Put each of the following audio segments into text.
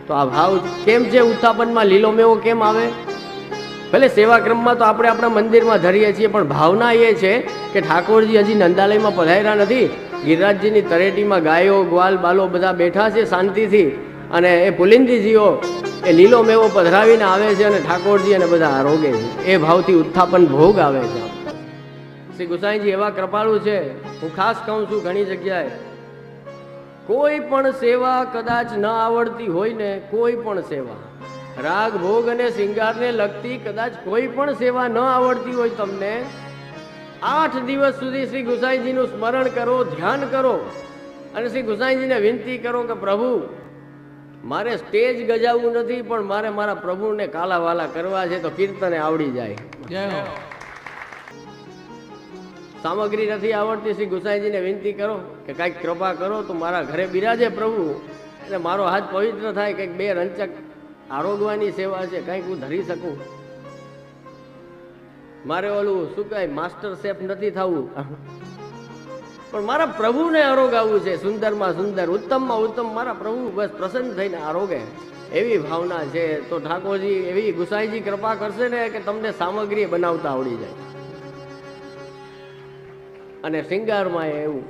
તો આ ભાવ કેમ છે ઉત્થાપનમાં? લીલો મેવો કેમ આવે? ભલે સેવા ક્રમમાં તો આપણે આપણા મંદિરમાં ધરીએ છીએ, પણ ભાવના એ છે કે ઠાકોરજી હજી નંદાલયમાં પધાર્યા નથી. ગિરિરાજજીની તળેટીમાં ગાયો ગ્વાલ બાલો બધા બેઠા છે શાંતિથી, અને એ પુલિંદીજીઓ એ લીલો મેવો પધરાવીને આવે છે અને ઠાકોરજી અને બધા આરોગે છે. એ ભાવથી ઉત્થાપન ભોગ આવે છે. શ્રી ગુસાઈજી એવા કૃપાળુ છે. હું ખાસ કહું છું, ઘણી જગ્યાએ કોઈ પણ સેવા કદાચ ન આવડતી હોય ને, કોઈ પણ સેવા રાગ ભોગ અને શિંગારને લગતી કદાચ કોઈ પણ સેવા ન આવડતી હોય તમને, 8 દિવસ સુધી શ્રી ગુસાઈજીનું સ્મરણ કરો, ધ્યાન કરો અને શ્રી ગુસાઈજીને વિનંતી કરો કે પ્રભુ મારે સ્ટેજ ગજાવવું નથી, પણ મારે મારા પ્રભુને કાલાવાલા કરવા છે, તો કીર્તને આવડી જાય. સામગ્રી નથી આવડતી, શ્રી ગુસાઈજીને વિનંતી કરો કે કાંઈક કૃપા કરો તો મારા ઘરે બિરાજે પ્રભુ, એટલે મારો હાથ પવિત્ર થાય, કંઈક 2 રંચક આરોગવાની સેવા છે, કંઈક હું ધરી શકું. મારે ઓલું શું કહે માસ્ટર શેફ નથી થવું, પણ મારા પ્રભુને આરોગાવવું છે. સુંદરમાં સુંદર, ઉત્તમમાં ઉત્તમ મારા પ્રભુ બસ પ્રસન્ન થઈને આરોગે, એવી ભાવના છે. તો ઠાકોરજી એવી ગુસાઈજી કૃપા કરશે ને કે તમને સામગ્રી બનાવતા આવડી જાય. અને શિંગારમાં એવું,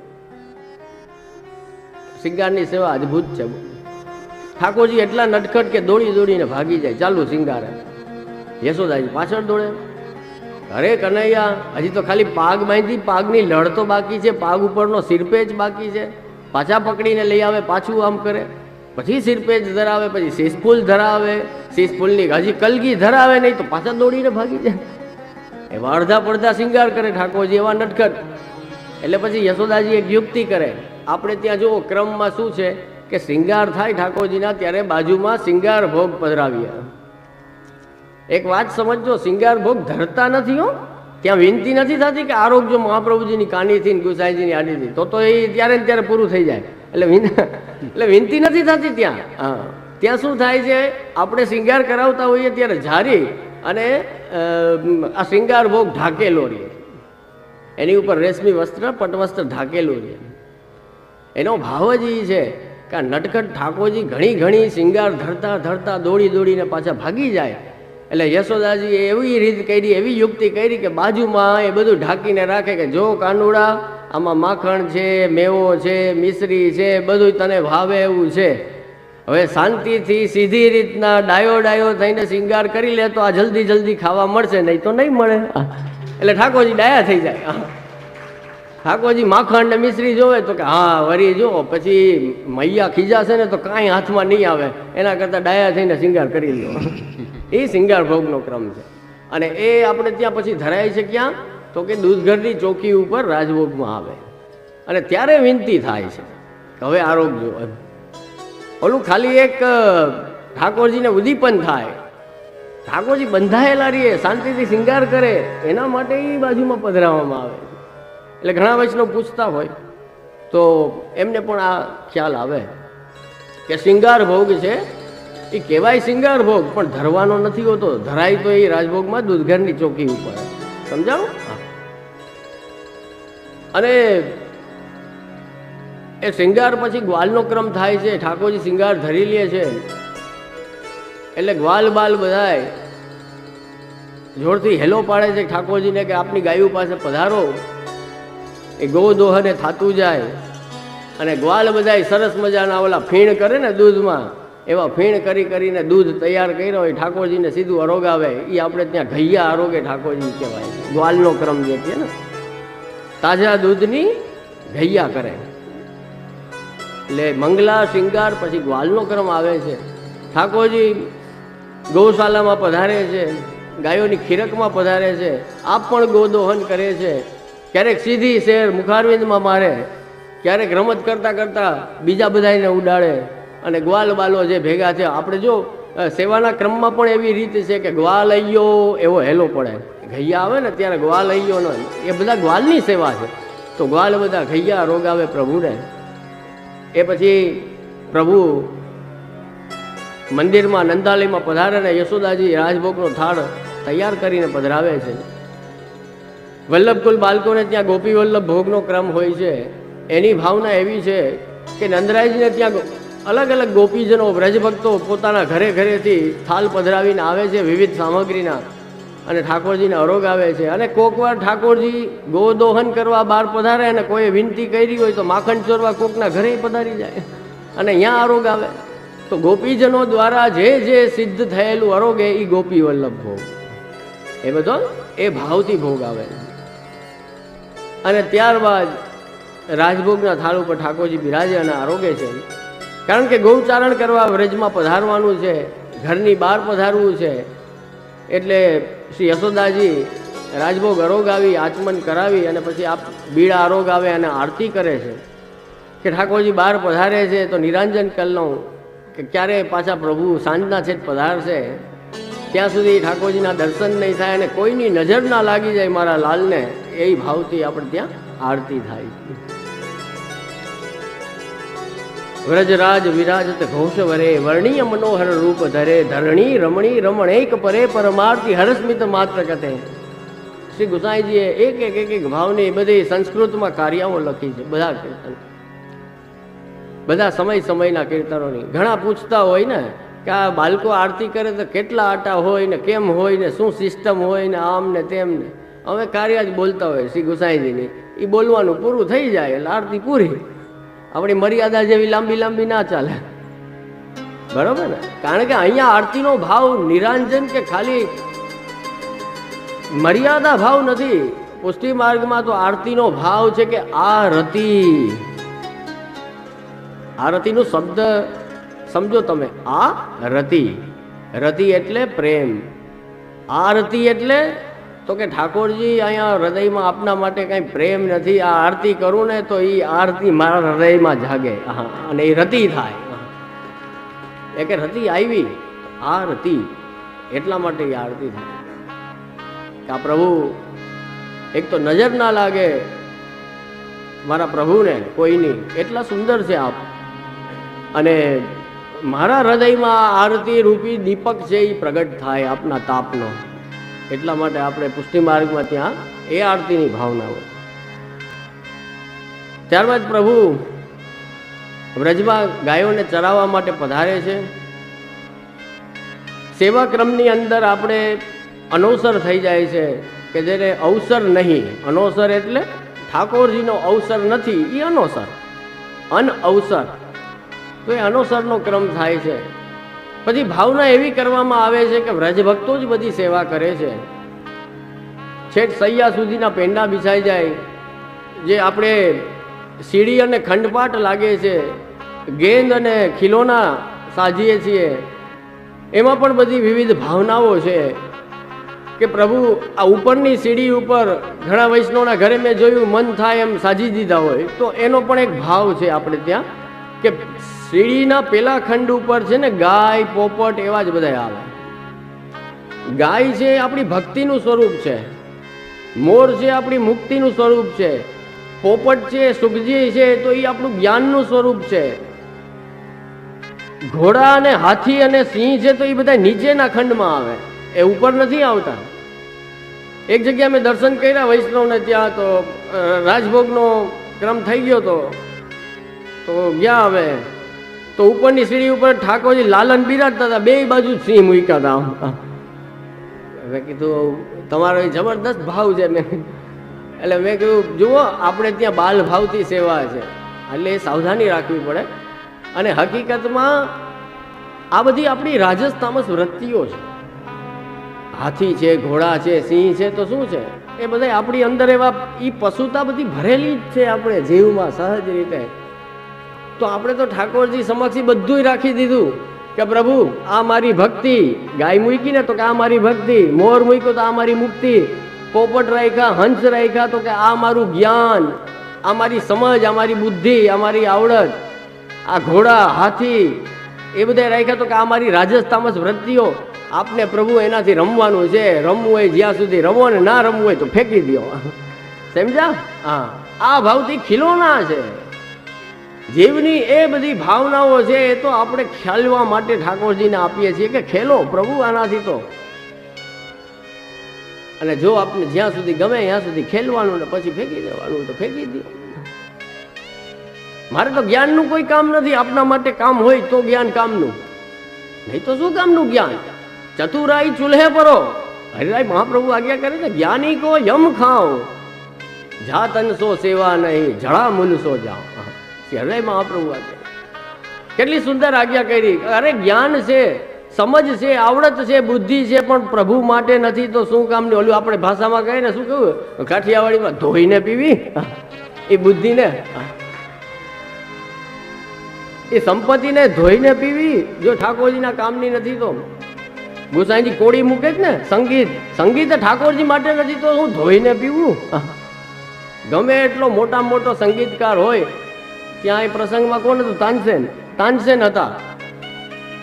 શિંગારની સેવા અદભુત છે. ઠાકોરજી એટલા નટખટ કે દોડી દોડીને ભાગી જાય. ચાલુ શિંગારે યશોદાજી પાછળ દોડે. અરે કનૈયા, હજી તો ખાલી પાગ બાંધી, પાગની લડ તો બાકી છે, પાગ ઉપરનો સિરપેચ બાકી છે. પાછા પકડીને લઈ આવે, પાછું આમ કરે, પછી સિરપેચ ધરાવે, પછી શીશફૂલ ધરાવે, શીશફૂલની હજી કલગી ધરાવે નહીં તો પાછા દોડીને ભાગી જાય. એવા અડધા પડધા શિંગાર કરે ઠાકોરજી, એવા નટખટ. એટલે પછી યશોદાજી એક યુક્તિ કરે. આપણે ત્યાં જુઓ ક્રમમાં શું છે કે શિંગાર થાય ઠાકોરજીના ત્યારે બાજુમાં શિંગાર ભોગ પધરાવીએ. એક વાત સમજો, શિંગાર ભોગ ધરતા નથી હો. ત્યાં વિનંતી નથી થતી કે આરોગ્ય મહાપ્રભુજીની કાનીથી ગુસાઈજીની આડીથી, તો એ ત્યારે ને ત્યારે પૂરું થઈ જાય. એટલે વિનંતી નથી થતી ત્યાં. હા, ત્યાં શું થાય છે, આપણે શિંગાર કરાવતા હોઈએ ત્યારે જારી અને આ શિંગાર ભોગ ઢાકેલો રહે, એની ઉપર રેશમી વસ્ત્ર પટવસ્ત્ર ઢાકેલું રહે. એનો ભાવ જ એ છે કે આ નટખટ ઠાકોરજી ઘણી શિંગાર ધરતા ધરતા દોડી દોડીને પાછા ભાગી જાય. એટલે યશોદાજીએ એવી રીત કરી, એવી યુક્તિ કરી કે બાજુમાં એ બધું ઢાંકીને રાખે કે જો કાનુડા આમાં માખણ છે, મેવો છે, મિશ્રી છે, બધું તને ભાવે એવું છે. હવે શાંતિથી સીધી રીતના ડાયો થઈને શિંગાર કરી લે તો આ જલ્દી ખાવા મળશે, નહીં તો નહીં મળે. એટલે ઠાકોરજી ડાયા થઈ જાય. ઠાકોરજી માખણ ને મિશ્રી જોવે તો કે હા વરી જો, પછી મૈયા ખીજાશે ને તો કાંઈ હાથમાં નહીં આવે, એના કરતાં ડાયા થઈને શિંગાર કરી લો. એ શિંગાર ભોગનો ક્રમ છે. અને એ આપણે ત્યાં પછી ધરાય છે ક્યાં? તો કે દૂધઘરની ચોકી ઉપર રાજભોગમાં આવે, અને ત્યારે વિનંતી થાય છે કે હવે આરોગ્ય. ઓલું ખાલી એક ઠાકોરજીને ઉદ્દીપન થાય, ઠાકોરજી બંધાયેલા રહીએ, શાંતિથી શિંગાર કરે, એના માટે એ બાજુમાં પધરાવવામાં આવે. એટલે ઘણા વૈષ્ણવ પૂછતા હોય તો એમને પણ આ ખ્યાલ આવે કે શિંગાર ભોગ છે એ કહેવાય શિંગાર ભોગ, પણ ધરવાનો નથી હોતો. ધરાય તો એ રાજભોગમાં દૂધઘરની ચોકી ઉપર. સમજાવો? અને એ શિંગાર પછી ગ્વાલનો ક્રમ થાય છે. ઠાકોરજી શિંગાર ધરી લે છે એટલે ગ્વાલ બાલ બધાય જોરથી હેલો પાડે છે ઠાકોરજીને કે આપની ગાયું પાસે પધારો. એ ગોદોહને થાતું જાય અને ગ્વાલ બધાય સરસ મજાના ઓલા ફીણ કરે ને દૂધમાં, એવા ફીણ કરીને દૂધ તૈયાર કર્યો હોય, ઠાકોરજીને સીધું આરોગાવે. એ આપણે ત્યાં ઘૈયા આરોગે ઠાકોરજી કહેવાય. ગ્વાલનો ક્રમ જે છે ને, તાજા દૂધની ઘૈયા કરે. એટલે મંગલા શિંગાર પછી ગ્વાલનો ક્રમ આવે છે. ઠાકોરજી ગૌશાલામાં પધારે છે, ગાયોની ખીરકમાં પધારે છે, આપ પણ ગોદોહન કરે છે. ક્યારેક સીધી શેર મુખારવિંદમાં મારે, ક્યારેક રમત કરતા બીજા બધાને ઉડાડે. અને ગ્વાલ બાલો જે ભેગા છે, આપણે જો સેવાના ક્રમમાં પણ એવી રીત છે કે ગ્વાલ અయ్યો એવો હેલો પડે. ઘૈયા આવે ને ત્યારે ગ્વાલ અయ్યો ન, એ બધા ગ્વાલની સેવા છે. તો ગ્વાલ બધા ઘૈયા રોગાવે પ્રભુને. એ પછી પ્રભુ મંદિરમાં નંદાલયમાં પધારે ને યશોદાજી રાજભોગનો થાળ તૈયાર કરીને પધરાવે છે. વલ્લભકુલ બાળકોને ત્યાં ગોપી વલ્લભ ભોગનો ક્રમ હોય છે. એની ભાવના એવી છે કે નંદરાયજીને ત્યાં અલગ અલગ ગોપીજનો વ્રજભક્તો પોતાના ઘરે ઘરેથી થાલ પધરાવીને આવે છે વિવિધ સામગ્રીના, અને ઠાકોરજીને અરોગ આવે છે. અને કોક વાર ઠાકોરજી ગોદોહન કરવા બહાર પધારે અને કોઈ વિનંતી કરી હોય તો માખણ ચોરવા કોકના ઘરે પધારી જાય અને અહીંયા આરોગ આવે. તો ગોપીજનો દ્વારા જે જે સિદ્ધ થયેલું આરોગ એ ગોપી વલ્લભ ભોગ, એ બધો એ ભાવથી ભોગ આવે. અને ત્યારબાદ રાજભોગના થાળ ઉપર ઠાકોરજી બિરાજે અને આરોગે છે. કારણ કે ગૌચારણ કરવા વ્રજમાં પધારવાનું છે, ઘરની બહાર પધારવું છે, એટલે શ્રી યશોદાજી રાજભોગ અરોગ આવી આચમન કરાવી અને પછી આ બીડા આરોગ આવે અને આરતી કરે છે કે ઠાકોરજી બહાર પધારે છે તો નિરાંજન કરી લઉં કે ક્યારે પાછા પ્રભુ સાંજના છે પધારશે, ત્યાં સુધી ઠાકોરજીના દર્શન નહીં થાય અને કોઈની નજર ના લાગી જાય મારા લાલને, એ ભાવથી આપણે ત્યાં આરતી થાય. વ્રજરાજ વિરાજત ઘોષ વરે વર્ણિય મનોહર રૂપ ધરે ધરણી રમણી રમણેક પરે પરમાર્થી હરસ્મિત માત્ર કથે. શ્રી ગુસાઈજીએ એક ભાવની બધી સંસ્કૃતમાં કાર્યાઓ લખી છે. બધા કીર્તન, બધા સમયના કીર્તનોની. ઘણા પૂછતા હોય ને કે આ બાળકો આરતી કરે તો કેટલા આટા હોય ને કેમ હોય ને શું સિસ્ટમ હોય ને આમ ને તેમ ને. હવે કાર્ય જ બોલતા હોય શ્રી ગુસાઈજીની, એ બોલવાનું પૂરું થઈ જાય એટલે આરતી પૂરી. આપણી મર્યાદા જેવી લાંબી ના ચાલે, બરોબર ને? કારણ કે અહીંયા આરતીનો ભાવ નિરાંજન કે ખાલી મર્યાદા ભાવ નથી. પુષ્ટિ માર્ગમાં તો આરતીનો ભાવ છે કે આરતી. આરતીનો શબ્દ સમજો તમે. આ રતિ, રતિ એટલે પ્રેમ. આરતી એટલે તો કે ઠાકોરજી અહીંયા હૃદયમાં આપના માટે કઈ પ્રેમ નથી, આ આરતી કરું ને તો એ આરતી મારા હૃદયમાં જાગે અને એ રતિ થાય. એ કે રતિ આવી, આ રતિ એટલા માટે એ આરતી થાય કે આ પ્રભુ એક તો નજર ના લાગે મારા પ્રભુને કોઈની, એટલા સુંદર છે આપ, અને મારા હૃદયમાં આરતી રૂપી દીપક છે એ પ્રગટ થાય આપના તાપનો. એટલા માટે આપણે પુષ્ટિ માર્ગમાં ત્યાં એ આરતીની ભાવના હોય. ત્યારબાદ પ્રભુ વ્રજમાં ગાયોને ચરાવવા માટે પધારે છે. સેવા ક્રમની અંદર આપણે અનવસર થઈ જાય છે કે જેને અવસર નહીં. અનવસર એટલે ઠાકોરજીનો અવસર નથી, એ અનવસર, અનઅવસર. તો એ અનવસરનો ક્રમ થાય છે. પછી ભાવના એવી કરવામાં આવે છે કે વ્રજભક્તો જ બધી સેવા કરે છે. છેક સૈયા સુધીના પેંડા બિછાઈ જાય, જે આપણે સીડી અને ખંડપાટ લાગે છે, ગેંદ અને ખીલોના સાજીએ છીએ, એમાં પણ બધી વિવિધ ભાવનાઓ છે કે પ્રભુ આ ઉપરની સીડી ઉપર ઘણા વૈષ્ણવના ઘરે મેં જોયું મન થાય એમ સાજી દીધા હોય, તો એનો પણ એક ભાવ છે આપણે ત્યાં કે સીડીના પેલા ખંડ ઉપર છે ને ગાય પોપટ એવા જ બધા આવે. ગાય છે આપણી ભક્તિનું સ્વરૂપ છે, મોર છે આપણી મુક્તિનું સ્વરૂપ છે, પોપટ છે સુખજી છે તો એ આપણું જ્ઞાનનું સ્વરૂપ છે, ઘોડા અને હાથી અને સિંહ છે તો એ બધા નીચેના ખંડમાં આવે, એ ઉપર નથી આવતા. એક જગ્યા મેં દર્શન કર્યા વૈષ્ણવને, ત્યાં તો રાજભોગનો ક્રમ થઈ ગયો તો ગયા હવે તો ઉપરની સીડી ઉપર ઠાકોરજી લાલન બિરાજતા હતા, બે બાજુ સિંહ મૂક્યા હતા. મેં કીધું તમારો એ જબરદસ્ત ભાવ છે. એટલે મેં કીધું જુઓ આપણે ત્યાં બાલ ભાવથી સેવા છે, એટલે એ સાવધાની રાખવી પડે. અને હકીકતમાં આ બધી આપણી રાજસ્થામસ વૃત્તિઓ છે. હાથી છે, ઘોડા છે, સિંહ છે તો શું છે, એ બધા આપણી અંદર એવા એ પશુતા બધી ભરેલી જ છે આપણે જીવમાં સહજ રીતે. તો આપણે તો ઠાકોરજી સમક્ષ બધું રાખી દીધું કે પ્રભુ આ મારી ભક્તિ. ગાય મૂકી ને તો કે આ મારી ભક્તિ, મોર મૂક્યો તો આ મારી મુક્તિ, પોપટ રાખ્યા, હંસ રાખ્યા તો કે આ મારું જ્ઞાન, આ મારી સમજ, આ મારી બુદ્ધિ, આ મારી આવડત, આ ઘોડા હાથી એ બધા રાખ્યા તો કે આ મારી રાજસ્થામસ વૃત્તિઓ. આપને પ્રભુ એનાથી રમવાનું છે, રમવું હોય જ્યાં સુધી રમો ને ના રમવું હોય તો ફેંકી દો. સમજ્યા? હા, આ ભાવથી ખીલોના છે જીવની. એ બધી ભાવનાઓ છે એ તો આપણે ખેલવા માટે ઠાકોરજીને આપીએ છીએ કે ખેલો પ્રભુ આનાથી તો. અને જો આપને જ્યાં સુધી ગમે ત્યાં સુધી ખેલવાનું ને પછી ફેંકી દેવાનું તો ફેંકી દો. મારે તો જ્ઞાનનું કોઈ કામ નથી. આપના માટે કામ હોય તો જ્ઞાન કામનું, નહીં તો શું કામનું જ્ઞાન? ચતુરાઈ ચૂલ્હે પરો. હરિરાય મહાપ્રભુ આજ્ઞા કરે છે, જ્ઞાની કો યમ ખાઓ, જાતન સો સેવા નહીં, જળા મૂલ સો જાઓ. હરિરાય મહાપ્રભુ આજ્ઞા કેટલી સુંદર આજ્ઞા કરી. અરે જ્ઞાન છે, સમજ છે, આવડત છે, બુદ્ધિ છે, પણ પ્રભુ માટે નથી તો શું કામની? ઓલું આપણે ભાષામાં કહીએ ને, શું કહ્યું? કાઠિયાવાડીમાં ધોઈને પીવી એ બુદ્ધિને, એ સંપત્તિને ધોઈને પીવી જો ઠાકોરજીના કામની નથી તો. ગુસાઈજી કોડી મૂકે જ ને, સંગીત ઠાકોરજી માટે નથી તો હું ધોઈને પીવું? ગમે એટલો મોટો સંગીતકાર હોય, ત્યાં એ પ્રસંગમાં કોણ હતું? તાનસેન હતા.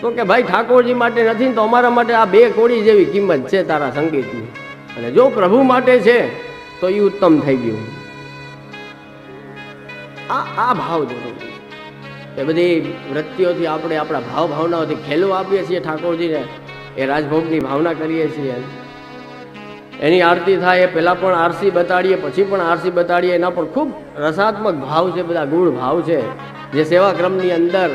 તો કે ભાઈ ઠાકોરજી માટે નથી તો અમારા માટે આ 2 કોડી જેવી કિંમત છે તારા સંગીતની, અને જો પ્રભુ માટે છે તો એ ઉત્તમ થઈ ગયું. આ ભાવ જરૂરી. એ બધી વૃત્તિઓથી આપણે આપણા ભાવનાઓથી ખેલો આપીએ છીએ ઠાકોરજીને, એ રાજભોગની ભાવના કરીએ છીએ. એની આરતી થાય એ પહેલાં પણ આરસી બતાડીએ, પછી પણ આરસી બતાડીએ. એના પણ ખૂબ રસાત્મક ભાવ છે, બધા ગુણ ભાવ છે, જે સેવા ક્રમની અંદર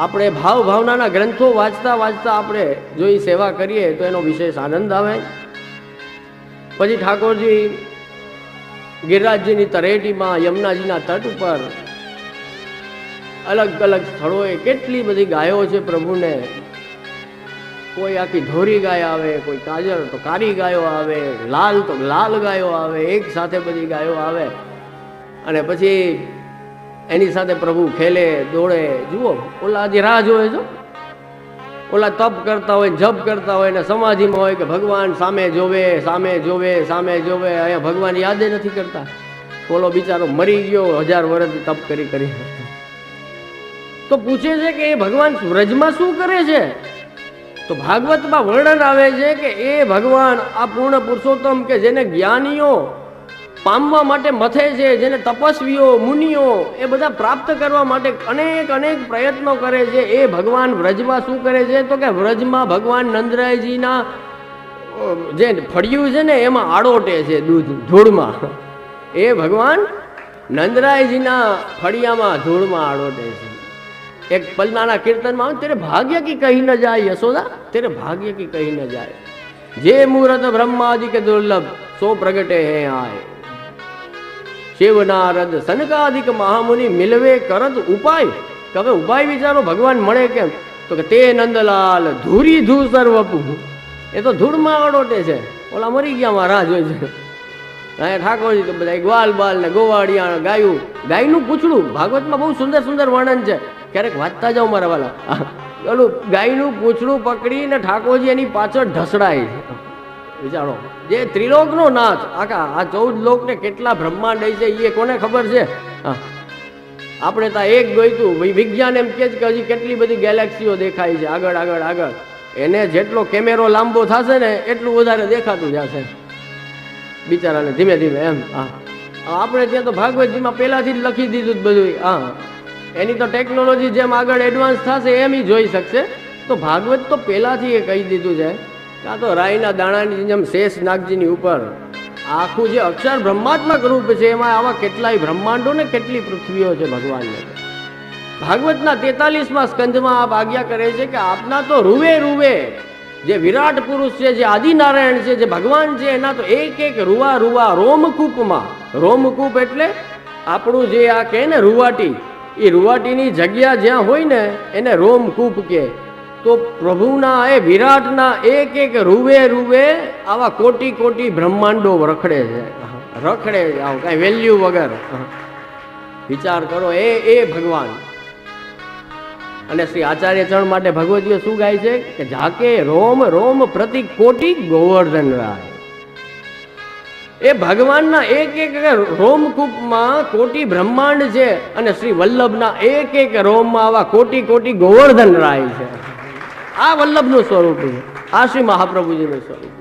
આપણે ભાવનાના ગ્રંથો વાંચતા આપણે જો એ સેવા કરીએ તો એનો વિશેષ આનંદ આવે. પછી ઠાકોરજી ગિરિરાજજીની તળેટીમાં, યમુનાજીના તટ ઉપર, અલગ અલગ સ્થળોએ કેટલી બધી ગાયો છે પ્રભુને. કોઈ આખી ધોરી ગાય આવે, કોઈ કાજલ તો કાળી ગાયો આવે, લાલ તો લાલ ગાયો આવે, એક સાથે બધી ગાયો આવે. અને પછી એની સાથે પ્રભુ ખેલે દોડે. જુઓ, ઓલા હજી રાહ જોવે છો, ઓલા તપ કરતા હોય, જપ કરતા હોય ને સમાધિમાં હોય કે ભગવાન સામે જોવે. અહીંયા ભગવાન યાદ નથી કરતા. ઓલો બિચારો મરી ગયો 1000 વર્ષથી તપ કરી. તો પૂછે છે કે એ ભગવાન વ્રજમાં શું કરે છે? તો ભાગવતમાં વર્ણન આવે છે કે એ ભગવાન આ પૂર્ણ પુરુષોત્તમ કે જેને જ્ઞાનીઓ પામવા માટે મથે છે, જેને તપસ્વીઓ મુનિઓ એ બધા પ્રાપ્ત કરવા માટે અનેક પ્રયત્નો કરે છે, એ ભગવાન વ્રજમાં શું કરે છે? તો કે વ્રજમાં ભગવાન નંદરાયજીના જે ફળિયું છે ને એમાં આડોટે છે, ધૂળમાં. એ ભગવાન નંદરાયજીના ફળિયામાં ધૂળમાં આડોટે છે. એક પલનાના કીર્તનમાં તેરે ભાગ્ય કી કહી ન જાય યશોદા, તેરે ભાગ્ય કી કહી ન જાય, જે મુહૂર્ત બ્રહ્માદિ કે દુર્લભ સો પ્રગટે હે આય, શિવ નારદ સનકાદિક મહામુનિ મિલવે કરત ઉપાય. કે હવે ઉપાય વિચારો, ભગવાન મળે કેમ? તો કે તે નંદલાલ ધૂરી ધૂ સર્વપુ, એ તો ધૂળમાં આડોટે છે, ઓલા મરી ગયા માં રાહ જોઈ છે. અહીંયા ઠાકોરજી તો બધા ગ્વાલ બાલ ને ગોવાડિયા ગાયનું પૂછડું. ભાગવતમાં બહુ સુંદર વર્ણન છે, ક્યારેક વાંચતા જાઓ મારા વાલા. ઓલું ગાયનું પૂછડું પકડીને ઠાકોરજી એની પાછળ ઢસડાય છે. વિચારો, જે ત્રિલોકનો નાથ, આખા આ 14 લોકને કેટલા બ્રહ્માંડ છે એ કોને ખબર છે? આપણે ત્યાં એક ગોઈતું. વિજ્ઞાન એમ કે હજી કેટલી બધી ગેલેક્સીઓ દેખાય છે આગળ. એને જેટલો કેમેરો લાંબો થશે ને એટલું વધારે દેખાતું જશે બિચારાને, ધીમે એમ. આપણે ત્યાં તો ભાગવતજીમાં પહેલાથી જ લખી દીધું બધું. એની તો ટેકનોલોજી જેમ આગળ એડવાન્સ થશે એમ જોઈ શકશે. તો ભાગવત તો પહેલાથી એ કહી દીધું છે. કાં તો રાઈના દાણાની જેમ શેષ નાગજીની ઉપર આખું જે અક્ષર બ્રહ્માત્મક રૂપ છે, એમાં આવા કેટલાય બ્રહ્માંડો ને કેટલી પૃથ્વીઓ છે ભગવાનને. ભાગવતના 43મા સ્કંધમાં આપ આજ્ઞા કરે છે કે આપના તો રૂવે જે વિરાટ પુરુષ છે, જે આદિનારાયણ છે, જે ભગવાન છે, એના તો એક રૂવા રોમકૂપમાં. રોમકૂપ એટલે આપણું જે આ કહે ને રૂવાટી, એ રૂવાટીની જગ્યા જ્યાં હોય ને એને રોમકૂપ કહે. તો પ્રભુના એ વિરાટના એક રૂવે આવા કોટી બ્રહ્માંડો રખડે છે, આવું કાંઈ વેલ્યુ વગર. વિચાર કરો, એ ભગવાન. અને શ્રી આચાર્ય ચરણ માટે ભગવતીઓ શું ગાય છે કે ઝાકે રોમ પ્રતિ કોટી ગોવર્ધન રાય. એ ભગવાનના એક રોમકૂપમાં કોટી બ્રહ્માંડ છે, અને શ્રી વલ્લભના એક રોમમાં આવા કોટી ગોવર્ધન રાય છે. આ વલ્લભનું સ્વરૂપ છે, આ શ્રી મહાપ્રભુજીનું સ્વરૂપ.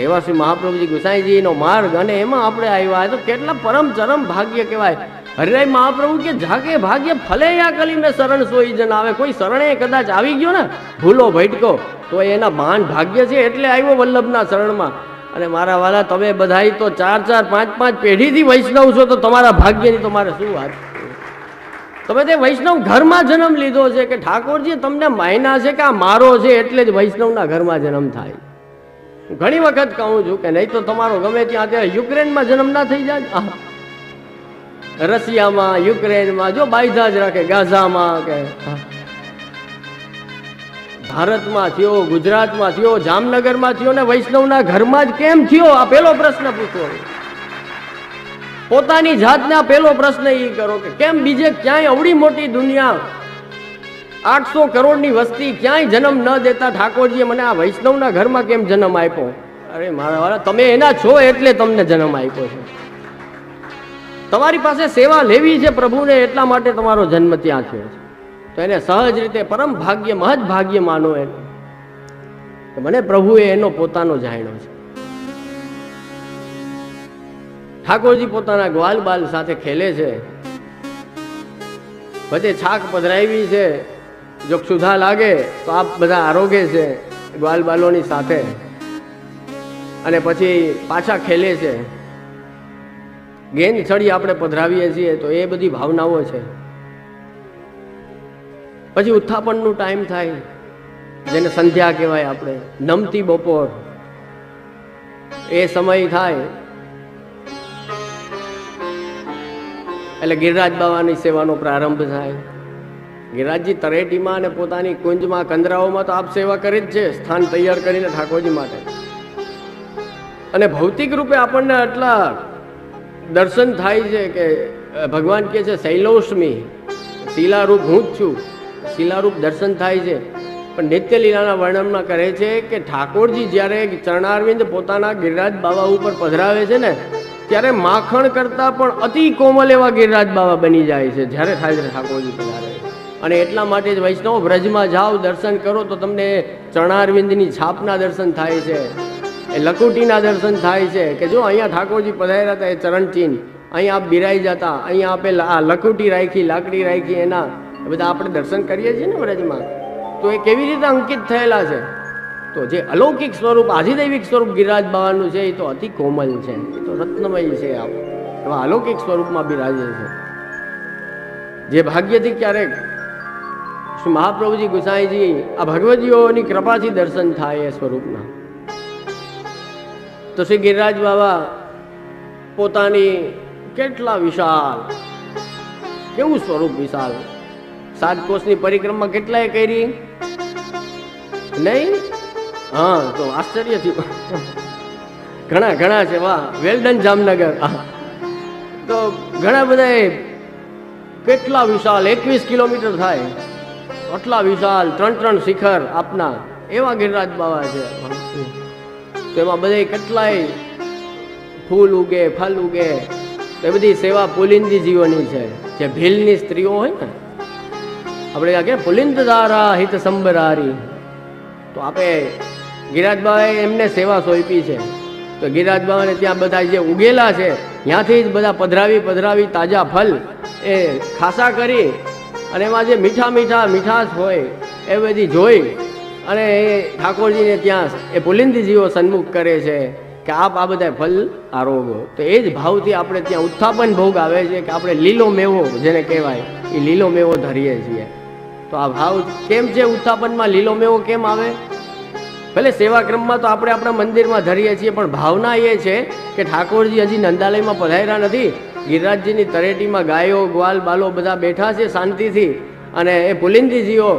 એવા શ્રી મહાપ્રભુજી ગુસાઈજીનો માર્ગ, અને એમાં આપણે આવ્યા તો કેટલા પરમ ચરમ ભાગ્ય કહેવાય. હરિરાય મહાપ્રભુ કે જાકે ભાગ્ય ફલે યા કલી મેં શરણ સોઈ જન આવે. કોઈ શરણે કદાચ આવી ગયો ને ભૂલો ભટકો તો એના મહાન ભાગ્ય છે, એટલે આવ્યો વલ્લભના શરણમાં. અને મારા વાલા, તમે બધાય તો 4-4, 5-5 પેઢીથી વૈષ્ણવ છો, તો તમારા ભાગ્યની તો મારે શું વાત. તમે તે વૈષ્ણવ ઘરમાં જન્મ લીધો છે કે ઠાકોરજી તમને માયના છે કે આ મારો છે એટલે જ વૈષ્ણવના ઘરમાં જન્મ થાય. ઘણી વખત કહું છું કે નહીં તો તમારો ગમે ત્યાં અત્યારે યુક્રેનમાં જન્મ ના થઈ જાય, રશિયામાં, યુક્રેનમાં જો બાયધા જ રાખે, ગાઝામાં કે ભારતમાં થયો, ગુજરાતમાં થયો, જામનગરમાં થયો ને વૈષ્ણવના ઘરમાં જ કેમ થયો? આ પેલો પ્રશ્ન પૂછો. પોતાની જાતને આ પેલો પ્રશ્ન એ કરો કે કેમ બીજે ક્યાંય અવડી મોટી દુનિયા 800 કરોડની વસ્તી ક્યાંય જન્મ ન દેતા ઠાકોરજીએ મને આ વૈષ્ણવના ઘરમાં કેમ જન્મ આપ્યો? અરે મારા વાળા, તમે એના છો એટલે તમને જન્મ આપ્યો છે. તમારી પાસે સેવા લેવી છે પ્રભુને, એટલા માટે તમારો જન્મ ત્યાં થયો છે. તો એને સહજ રીતે પરમ ભાગ્ય, મહદ ભાગ્ય માનો. એને મને પ્રભુએ એનો પોતાનો જાણ્યો છે. ઠાકોરજી પોતાના ગ્વાલ બાલ સાથે ખેલે છે, બધે છાક પધરાવી છે. જો ક્ષુધા લાગે તો આપ બધા આરોગે છે ગ્વાલ બાલોની સાથે, અને પછી પાછા ખેલે છે. ગેંદ છડી આપણે પધરાવીએ છીએ તો એ બધી ભાવનાઓ છે. પછી ઉત્થાપનનું ટાઈમ થાય, જેને સંધ્યા કહેવાય, આપણે નમતી બપોર, એ સમય થાય એટલે ગિરિરાજ બાવાની સેવાનો પ્રારંભ થાય. ગિરિરાજજી તળેટીમાં અને પોતાની કુંજમાં, કંદરાઓમાં તો આપ સેવા કરી જ છે, સ્થાન તૈયાર કરીને ઠાકોરજી માટે. અને ભૌતિક રૂપે આપણને આટલા દર્શન થાય છે કે ભગવાન કહે છે શૈલોષ્મી, શિલારૂપ હું જ છું, શિલારૂપ દર્શન થાય છે. પણ નિત્ય લીલાના વર્ણનમાં કહે છે કે ઠાકોરજી જ્યારે ચરણારવિંદ પોતાના ગિરિરાજ બાવા ઉપર પધરાવે છે ને, ત્યારે માખણ કરતા પણ અતિ કોમલ એવા ગિરિરાજ બાવા બની જાય છે જ્યારે થાય છે ઠાકોરજી પધારે. અને એટલા માટે જ વૈષ્ણવ બ્રજમાં જાઓ, દર્શન કરો તો તમને ચરણારવિંદની છાપના દર્શન થાય છે, એ લકુટીના દર્શન થાય છે કે જો અહીંયા ઠાકોરજી પધાર્યા હતા, એ ચરણચિહ્ન અહીંયા આપ બિરાઈ જતા, અહીંયા આપે આ લકુટી રાખી, લાકડી રાખી, એના બધા આપણે દર્શન કરીએ છીએ ને બ્રજમાં. તો એ કેવી રીતે અંકિત થયેલા છે? તો જે અલૌકિક સ્વરૂપ, આધિદૈવિક સ્વરૂપ ગિરિરાજ બાવાનું છે એ તો અતિ કોમલ છે, એ તો રત્નમય છે. એવા અલૌકિક સ્વરૂપમાં બિરાજે છે. જે ભાગ્યથી ક્યારેક શ્રી મહાપ્રભુજી ગુસાઈજી આ ભગવદીઓની કૃપાથી દર્શન થાય એ સ્વરૂપના, તો શ્રી ગિરિરાજ બાવા પોતાની કેટલા વિશાળ, કેવું સ્વરૂપ વિશાળ, 7 કોષની પરિક્રમા કેટલાય કરી નહીં? હા, તો આશ્ચર્ય થયું. ઘણા ઘણા છે. વાહ, વેલડન જામનગર. તો ઘણા બધા કેટલા વિશાળ, 21 કિલોમીટર થાય, આટલા વિશાળ 3 શિખર આપના એવા ગિરિરાજ બાવા છે. તો એમાં બધા કેટલાય ફૂલ ઉગે, ફલ ઉગે. તો એ બધી સેવા પુલિંદી જીવોની છે. જે ભીલની સ્ત્રીઓ હોય ને, આપણે કે પુલિંદ ધારા હિત સંબરારી, તો આપે ગિરિરાજ બાવાએ એમને સેવા સોંપી છે. તો ગિરિરાજ બાવાને ત્યાં બધા જે ઉગેલા છે ત્યાંથી જ બધા પધરાવી તાજા ફલ એ ખાસા કરી, અને એમાં જે મીઠાશ હોય એ બધી જોઈ અને એ ઠાકોરજીને ત્યાં એ પુલિંદી જીવો સન્મુખ કરે છે કે આપ આ બધા ફલ આરોગો. તો એ જ ભાવથી આપણે ત્યાં ઉત્થાપન ભોગ આવે છે કે આપણે લીલો મેવો જેને કહેવાય એ લીલો મેવો ધરીએ છીએ. તો આ ભાવ કેમ છે? ઉત્થાપનમાં લીલો મેવો કેમ આવે? ભલે સેવાક્રમમાં તો આપણે આપણા મંદિરમાં ધરીએ છીએ, પણ ભાવના એ છે કે ઠાકોરજી હજી નંદાલયમાં પધાર્યા નથી, ગિરિરાજજીની તળેટીમાં ગાયો, ગ્વાલ બાલો બધા બેઠા છે શાંતિથી, અને એ પુલિંદીજીઓ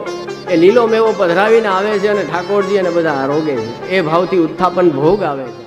એ લીલો મેવો પધરાવીને આવે છે અને ઠાકોરજી અને બધા આરોગે છે. એ ભાવથી ઉત્થાપન ભોગ આવે છે.